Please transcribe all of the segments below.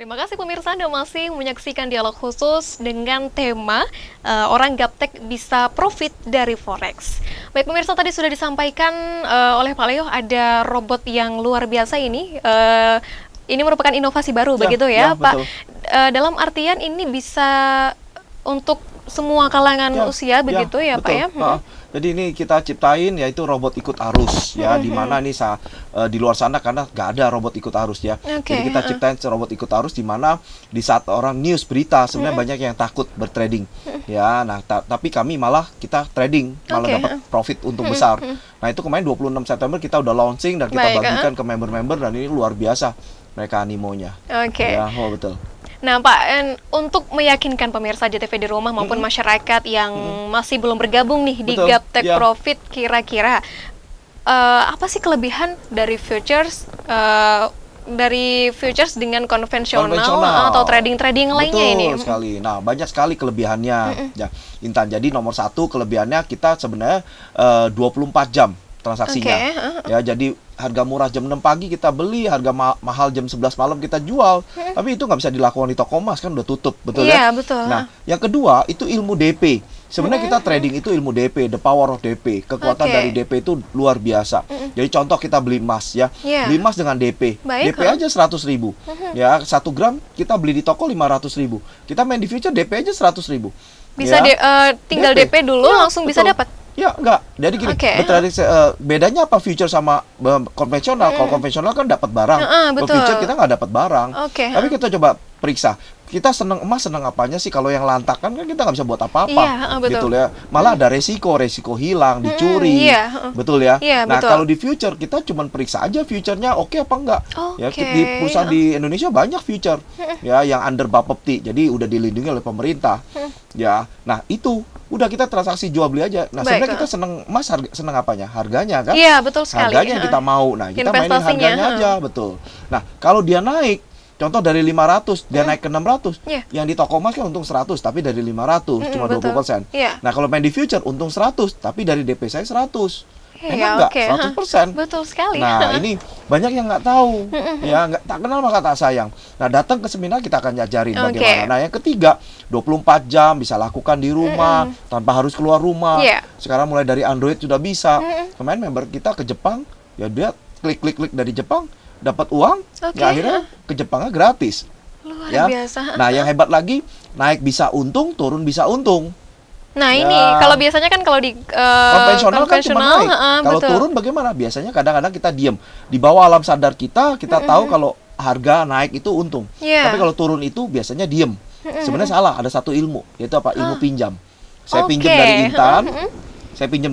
Terima kasih pemirsa Anda masih menyaksikan dialog khusus dengan tema orang gaptek bisa profit dari Forex. Baik pemirsa, tadi sudah disampaikan oleh Pak Leo ada robot yang luar biasa ini. Ini merupakan inovasi baru begitu ya Pak. Dalam artian ini bisa untuk semua kalangan usia begitu ya Pak ya. Jadi ini kita ciptain yaitu robot ikut arus ya, di mana nih di luar sana karena nggak ada robot ikut arus ya. Jadi kita ciptain robot ikut arus di mana di saat orang news berita sebenarnya banyak yang takut bertrading ya. Nah, tapi kami malah kita trading, malah dapat profit untung besar. Nah, itu kemarin 26 September kita udah launching dan kita bagikan ke member-member dan ini luar biasa mereka animonya. Ya, betul. Nah Pak, untuk meyakinkan pemirsa JTV di rumah maupun masyarakat yang masih belum bergabung nih di Gaptek Profit, kira-kira apa sih kelebihan dari futures dengan konvensional atau trading lainnya ini? Betul sekali. Nah, banyak sekali kelebihannya. Ya, Intan. Jadi nomor satu kelebihannya kita sebenarnya 24 jam transaksinya. Ya, jadi harga murah jam 6 pagi kita beli, harga mahal jam 11 malam kita jual. Tapi itu nggak bisa dilakukan di toko emas, kan udah tutup, betul ya? Betul. Nah, yang kedua itu ilmu DP. Sebenarnya kita trading itu ilmu DP, the power of DP. Kekuatan dari DP itu luar biasa. Jadi contoh kita beli emas ya. Beli emas dengan DP. DP aja 100.000. Ya, 1 gram kita beli di toko 500.000. Kita main di future DP aja 100.000. Bisa tinggal DP dulu langsung bisa dapat. Ya, enggak. Jadi gini, bedanya apa future sama konvensional? Kalau konvensional kan dapat barang. Kalau future kita nggak dapat barang. Tapi kita coba periksa. Kita seneng emas, seneng apanya sih? Kalau yang lantakan kan kita nggak bisa buat apa-apa. Betul ya. Malah ada resiko hilang, dicuri. Betul ya. Nah, kalau di future kita cuma periksa aja future-nya oke apa enggak. Ya, di perusahaan di Indonesia banyak future ya yang under Bapepti. Jadi udah dilindungi oleh pemerintah. Ya. Nah, itu udah kita transaksi jual beli aja. Nah, sebenarnya kita seneng emas, seneng apanya? Harganya kan? Iya, betul sekali. Harganya yang kita mau. Nah, kita mainin harganya aja, betul. Nah, kalau dia naik, contoh dari 500, dia naik ke 600. Yang di toko emas kan untung 100, tapi dari 500 cuma 20%. Nah, kalau main di future untung 100, tapi dari DP saya 100. Enak nggak? 100%. Betul sekali. Nah, ini banyak yang nggak tahu. Ya, tak kenal maka tak sayang. Nah, datang ke seminar kita akan ajarin bagaimana. Nah, yang ketiga, 24 jam bisa lakukan di rumah tanpa harus keluar rumah. Sekarang mulai dari Android sudah bisa. Kemarin member kita ke Jepang, ya dia klik dari Jepang dapat uang, ya akhirnya ke Jepangnya gratis. Luar biasa. Nah, yang hebat lagi, naik bisa untung, turun bisa untung. Nah, ini kalau biasanya kan kalau di konvensional kan cuma naik. Kalau turun bagaimana? Biasanya kadang-kadang kita diem. Di bawah alam sadar kita tahu kalau harga naik itu untung. Tapi kalau turun itu biasanya diem. Sebenarnya salah, ada satu ilmu, yaitu apa? Ilmu pinjam. Saya pinjam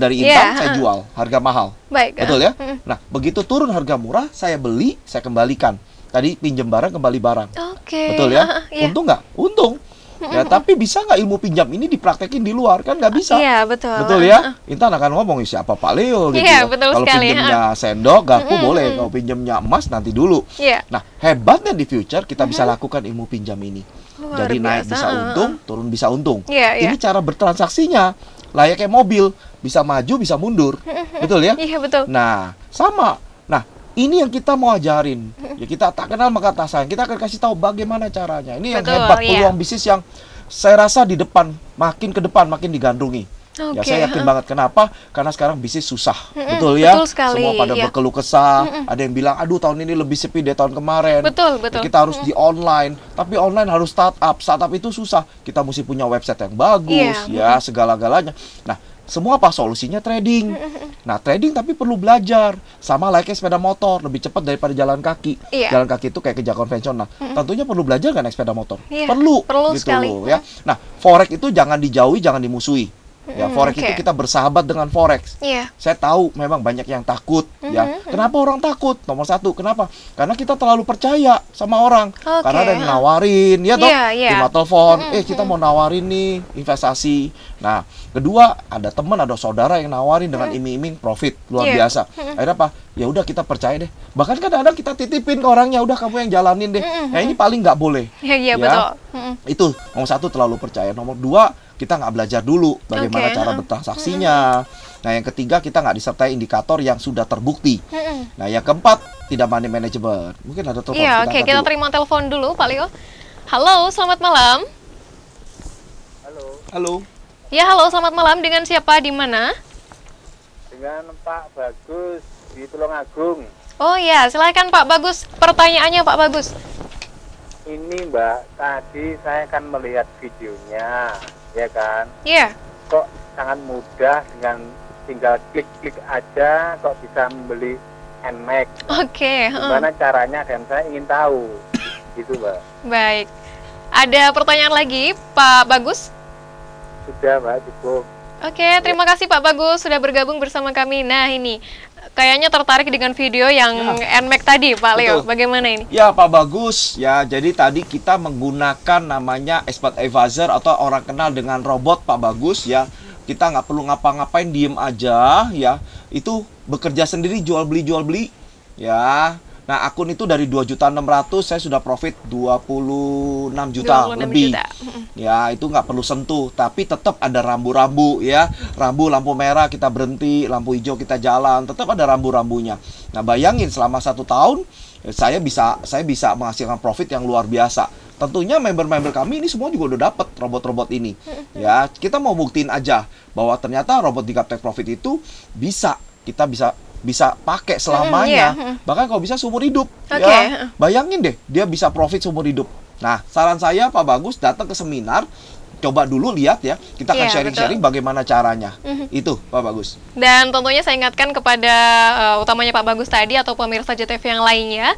dari Intan, saya jual harga mahal. Betul ya? Nah, begitu turun harga murah, saya beli, saya kembalikan. Tadi pinjam barang, kembali barang. Betul ya? Untung nggak? Untung. Ya, tapi bisa nggak ilmu pinjam ini dipraktekin di luar? Kan nggak bisa. Iya, betul. Betul ya? Intan akan ngomong, siapa Pak Leo gitu ya. Kalau pinjamnya sendok, garpu boleh. Kalau pinjamnya emas, nanti dulu. Nah, hebatnya di future, kita bisa lakukan ilmu pinjam ini. Jadi naik bisa untung, turun bisa untung. Ini cara bertransaksinya. Layaknya mobil, bisa maju, bisa mundur. Betul ya? Iya, betul. Nah, sama. Nah, ini yang kita mau ajarin. Ya, kita tak kenal maka tak sayang. Kita akan kasih tahu bagaimana caranya. Ini yang hebat, peluang bisnis yang saya rasa di depan, makin ke depan, makin digandrungi. Ya, saya yakin banget. Kenapa? Karena sekarang bisnis susah. Betul ya? Betul sekali. Semua pada berkeluh kesah. Ada yang bilang, aduh tahun ini lebih sepi dari tahun kemarin. Betul. Ya, kita harus di online. Tapi online harus startup. Startup itu susah. Kita mesti punya website yang bagus. Ya, segala-galanya. Nah, semua apa solusinya trading. Nah, trading tapi perlu belajar. Sama layaknya sepeda motor, lebih cepat daripada jalan kaki. Jalan kaki itu kayak kerja konvensional. Tentunya perlu belajar kan naik sepeda motor. Perlu gitu sekali. Ya. Nah, forex itu jangan dijauhi, jangan dimusuhi. Ya, forex itu kita bersahabat dengan forex. Saya tahu memang banyak yang takut. Ya, kenapa orang takut? Nomor satu, kenapa? Karena kita terlalu percaya sama orang. Karena ada yang nawarin, ya toh, cuma telepon. Kita mau nawarin nih investasi. Nah, kedua ada teman, ada saudara yang nawarin dengan iming-iming profit luar biasa. Akhirnya apa? Ya udah kita percaya deh. Bahkan kadang-kadang kita titipin ke orangnya, udah kamu yang jalanin deh. Nah, ini paling nggak boleh. Iya, betul. Itu nomor satu, terlalu percaya. Nomor dua, kita nggak belajar dulu bagaimana cara bertransaksinya. Nah, yang ketiga, kita nggak disertai indikator yang sudah terbukti. Nah, yang keempat, tidak manageable. Mungkin ada telepon. Iya, oke, kita terima telepon dulu, Pak Leo. Halo, selamat malam. Halo. Ya, halo, selamat malam. Dengan siapa, di mana? Dengan Pak Bagus di Tulungagung. Oh ya, silakan Pak Bagus. Pertanyaannya Pak Bagus. Ini Mbak, tadi saya kan melihat videonya, ya kan? Iya. Kok sangat mudah dengan tinggal klik-klik aja kok bisa membeli NMAX. Oke. Gimana caranya dan saya ingin tahu. Gitu Mbak. Baik. Ada pertanyaan lagi Pak Bagus? Sudah Mbak, cukup. Oke, terima kasih Pak Bagus sudah bergabung bersama kami. Nah ini, kayaknya tertarik dengan video yang NMAX tadi Pak Leo. Betul. Bagaimana ini? Ya Pak Bagus, ya jadi tadi kita menggunakan namanya Expert Advisor atau orang kenal dengan robot Pak Bagus ya. Kita nggak perlu ngapa-ngapain, diem aja ya. Itu bekerja sendiri, jual beli ya. Nah akun itu dari 2.600.000 saya sudah profit 26 juta lebih. Ya itu nggak perlu sentuh, tapi tetap ada rambu-rambu ya. Rambu lampu merah kita berhenti, lampu hijau kita jalan, tetap ada rambu-rambunya. Nah bayangin selama 1 tahun saya bisa menghasilkan profit yang luar biasa. Tentunya member-member kami ini semua juga udah dapat robot-robot ini. Ya kita mau buktiin aja bahwa ternyata robot di Gaptek Profit itu kita bisa pakai selamanya, bahkan kalau bisa seumur hidup. Ya, bayangin deh, dia bisa profit seumur hidup. Nah, saran saya Pak Bagus datang ke seminar, coba dulu lihat ya, kita akan sharing-sharing bagaimana caranya. Itu Pak Bagus. Dan tentunya saya ingatkan kepada utamanya Pak Bagus tadi atau pemirsa JTV yang lainnya,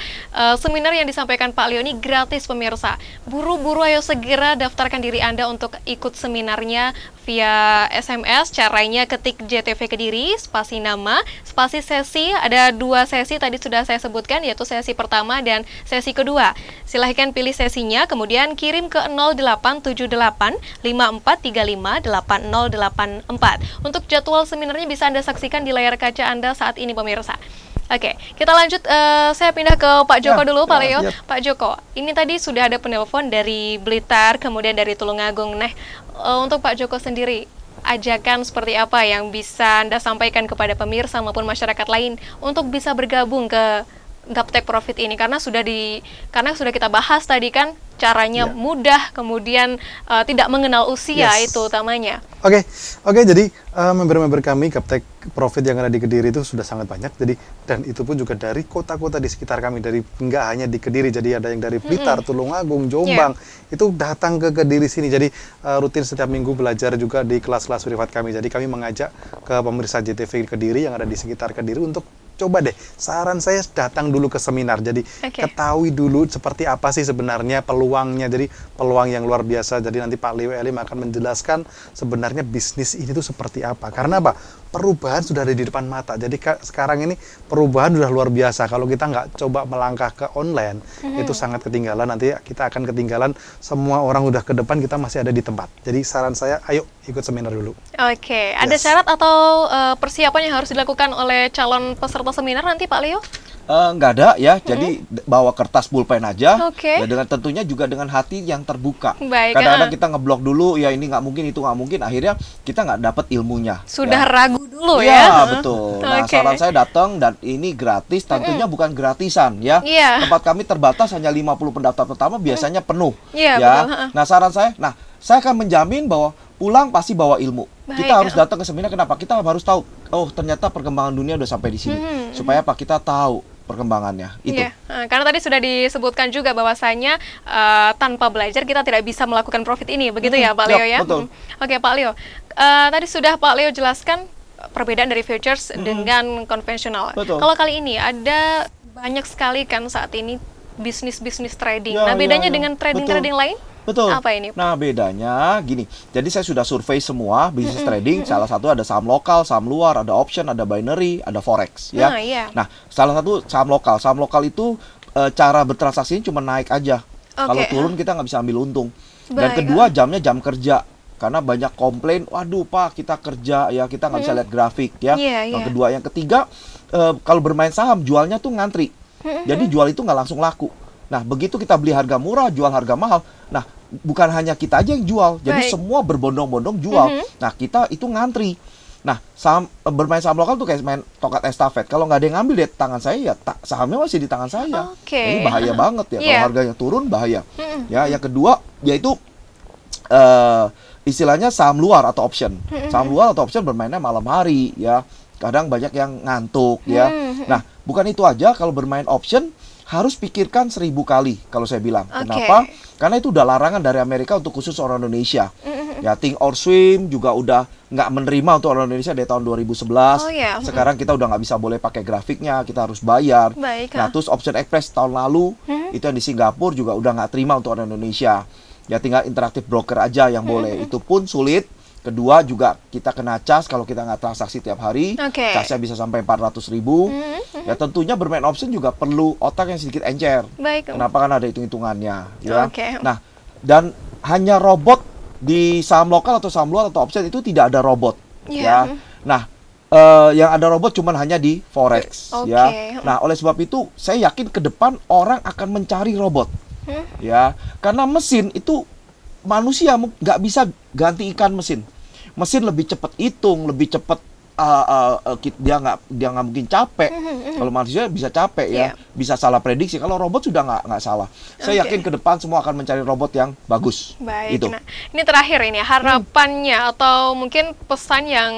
seminar yang disampaikan Pak Leo ini gratis pemirsa. Buru-buru ayo segera daftarkan diri Anda untuk ikut seminarnya via SMS. Caranya ketik JTV Kediri, spasi nama, spasi sesi. Ada 2 sesi tadi sudah saya sebutkan, yaitu sesi pertama dan sesi kedua. Silahkan pilih sesinya, kemudian kirim ke 0878 5435 8084. Untuk jadwal seminarnya bisa Anda saksikan di layar kaca Anda saat ini pemirsa. Oke, kita lanjut. Saya pindah ke Pak Joko dulu, Pak Leo. Pak Joko, ini tadi sudah ada penelpon dari Blitar, kemudian dari Tulungagung. Nah, untuk Pak Joko sendiri, ajakan seperti apa yang bisa Anda sampaikan kepada pemirsa maupun masyarakat lain untuk bisa bergabung ke Gaptek Profit ini? Karena sudah kita bahas tadi kan, caranya mudah, kemudian tidak mengenal usia itu utamanya. Oke, jadi member-member kami Gaptek Profit yang ada di Kediri itu sudah sangat banyak. Jadi dan itu pun juga dari kota-kota di sekitar kami, dari nggak hanya di Kediri. Jadi ada yang dari Blitar, Tulungagung, Jombang, itu datang ke Kediri sini. Jadi rutin setiap minggu belajar juga di kelas-kelas privat kami. Jadi kami mengajak ke pemirsa JTV Kediri yang ada di sekitar Kediri untuk coba deh, saran saya datang dulu ke seminar. Jadi ketahui dulu seperti apa sih sebenarnya peluangnya. Jadi peluang yang luar biasa. Jadi nanti Pak Leo Elim akan menjelaskan sebenarnya bisnis ini tuh seperti apa. Karena apa? Perubahan sudah ada di depan mata. Jadi sekarang ini perubahan sudah luar biasa. Kalau kita nggak coba melangkah ke online, itu sangat ketinggalan. Nanti kita akan ketinggalan. Semua orang udah ke depan, kita masih ada di tempat. Jadi saran saya, ayo ikut seminar dulu. Oke, ada syarat atau persiapan yang harus dilakukan oleh calon peserta seminar nanti Pak Leo? Nggak ada ya, jadi bawa kertas pulpen aja, ya dengan tentunya juga dengan hati yang terbuka. Kadang-kadang kita ngeblok dulu, ya ini nggak mungkin, itu nggak mungkin, akhirnya kita nggak dapat ilmunya. Sudah ragu dulu ya? Ya betul. Nah saran saya datang, dan ini gratis, tentunya bukan gratisan ya. Tempat kami terbatas, hanya 50 pendaftar pertama, biasanya penuh. Ya. Nah saran saya, saya akan menjamin bahwa pulang pasti bawa ilmu. Kita harus datang ke seminar. Kenapa? Kita harus tahu, oh ternyata perkembangan dunia udah sampai di sini. Supaya apa? Kita tahu perkembangannya itu. Karena tadi sudah disebutkan juga bahwasanya tanpa belajar kita tidak bisa melakukan profit ini, begitu ya Pak Leo ya? Betul. Oke Pak Leo, tadi sudah Pak Leo jelaskan perbedaan dari futures dengan konvensional. Kalau kali ini ada banyak sekali kan saat ini bisnis trading. Nah bedanya dengan trading lain? Betul. Apa ini? Nah bedanya gini, jadi saya sudah survei semua bisnis trading. Salah satu ada saham lokal, saham luar, ada option, ada binary, ada forex ya. Nah salah satu saham lokal itu cara bertransaksinya cuma naik aja. Kalau turun kita nggak bisa ambil untung. Dan kedua jamnya jam kerja. Karena banyak komplain, waduh Pak kita kerja ya, kita nggak bisa lihat grafik ya. Yang kedua, yang ketiga, kalau bermain saham jualnya tuh ngantri. Jadi jual itu nggak langsung laku. Nah, begitu kita beli harga murah, jual harga mahal. Nah, bukan hanya kita aja yang jual, jadi semua berbondong-bondong jual. Nah, kita itu ngantri. Nah, bermain saham lokal tuh kayak main tongkat estafet. Kalau nggak ada yang ngambil di tangan saya, ya sahamnya masih di tangan saya. Ini bahaya banget ya. Kalau harganya turun, bahaya. Ya, yang kedua yaitu istilahnya saham luar atau option. Saham luar atau option bermainnya malam hari ya. Kadang banyak yang ngantuk ya. Nah, bukan itu aja, kalau bermain option harus pikirkan 1000 kali kalau saya bilang. Kenapa? Karena itu udah larangan dari Amerika untuk khusus orang Indonesia. Ya, Think or Swim juga udah nggak menerima untuk orang Indonesia dari tahun 2011. Sekarang kita udah nggak bisa boleh pakai grafiknya, kita harus bayar. Nah, terus Option Express tahun lalu itu yang di Singapura juga udah nggak terima untuk orang Indonesia. Ya, tinggal interaktif broker aja yang boleh. Itu pun sulit. Kedua juga kita kena cas kalau kita nggak transaksi tiap hari. Casnya bisa sampai 400.000. Ya, tentunya bermain option juga perlu otak yang sedikit encer. Kenapa? Kan ada hitung-hitungannya. Ya. Nah, dan hanya robot di saham lokal atau saham luar atau option itu tidak ada robot. Ya. Nah, yang ada robot cuman hanya di forex. Ya. Nah, oleh sebab itu saya yakin ke depan orang akan mencari robot. Ya, karena mesin itu manusia nggak bisa ganti ikan mesin. Mesin lebih cepat hitung, lebih cepat dia nggak mungkin capek. Kalau manusia bisa capek ya, bisa salah prediksi. Kalau robot sudah nggak salah. Saya yakin ke depan semua akan mencari robot yang bagus. Baik. Nah, ini terakhir ini harapannya atau mungkin pesan yang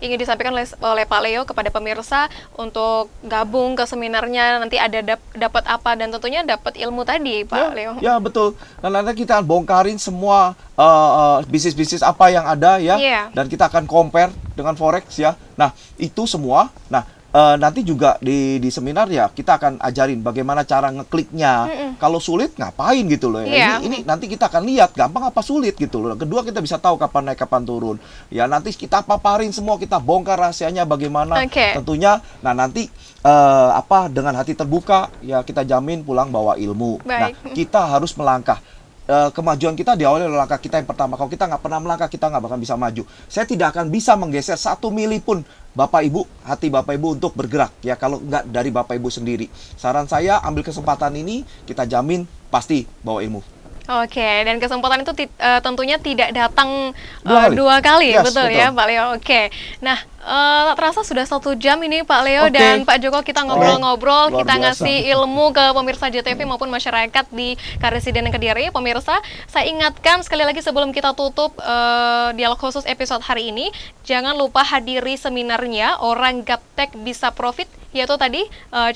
ingin disampaikan oleh Pak Leo kepada pemirsa untuk gabung ke seminarnya, nanti ada dapat apa, dan tentunya dapat ilmu tadi, Pak Leo. Ya, betul. Dan nanti kita bongkarin semua bisnis-bisnis apa yang ada ya, dan kita akan compare dengan forex ya. Nah, itu semua. Nah, nanti juga di seminar ya kita akan ajarin bagaimana cara ngekliknya. Kalau sulit ngapain gitu loh ya. Ini nanti kita akan lihat gampang apa sulit gitu loh. Kedua, kita bisa tahu kapan naik kapan turun. Ya, nanti kita paparin semua, kita bongkar rahasianya bagaimana. Tentunya nah nanti dengan hati terbuka ya kita jamin pulang bawa ilmu. Nah, kita harus melangkah. Kemajuan kita diawali oleh langkah kita yang pertama. Kalau kita nggak pernah melangkah, kita nggak bakal bisa maju. Saya tidak akan bisa menggeser 1 mili pun Bapak Ibu, hati Bapak Ibu untuk bergerak ya, kalau nggak dari Bapak Ibu sendiri. Saran saya, ambil kesempatan ini, kita jamin pasti bawa ilmu. Dan kesempatan itu tentunya tidak datang dua kali, betul ya Pak Leo. Nah, tak terasa sudah 1 jam ini Pak Leo dan Pak Joko, kita ngobrol-ngobrol, kita ngasih ilmu ke pemirsa JTV maupun masyarakat di Karesidenan Kediri. Pemirsa, saya ingatkan sekali lagi sebelum kita tutup dialog khusus episode hari ini, jangan lupa hadiri seminarnya Orang Gaptek Bisa Profit, yaitu tadi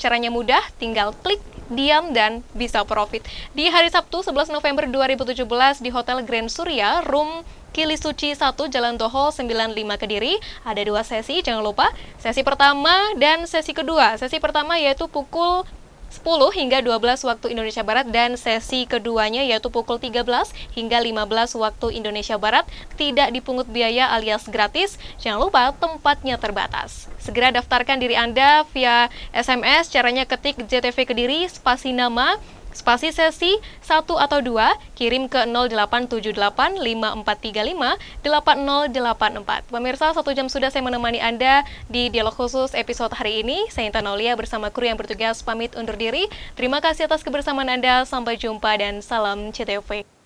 caranya mudah, tinggal klik, diam, dan bisa profit. Di hari Sabtu 11 November 2017 di Hotel Grand Surya, Room Kilisuci 1, Jalan Dohol 95 Kediri. Ada 2 sesi, jangan lupa. Sesi pertama dan sesi kedua. Sesi pertama yaitu pukul 10 hingga 12 waktu Indonesia Barat, dan sesi keduanya yaitu pukul 13 hingga 15 waktu Indonesia Barat. Tidak dipungut biaya alias gratis. Jangan lupa tempatnya terbatas. Segera daftarkan diri Anda via SMS. Caranya ketik JTV Kediri, spasi nama, spasi sesi 1 atau 2, kirim ke 0878 5435 8084. Pemirsa, 1 jam sudah saya menemani Anda di dialog khusus episode hari ini. Saya Intan Aulia bersama kru yang bertugas pamit undur diri. Terima kasih atas kebersamaan Anda, sampai jumpa dan salam CTV.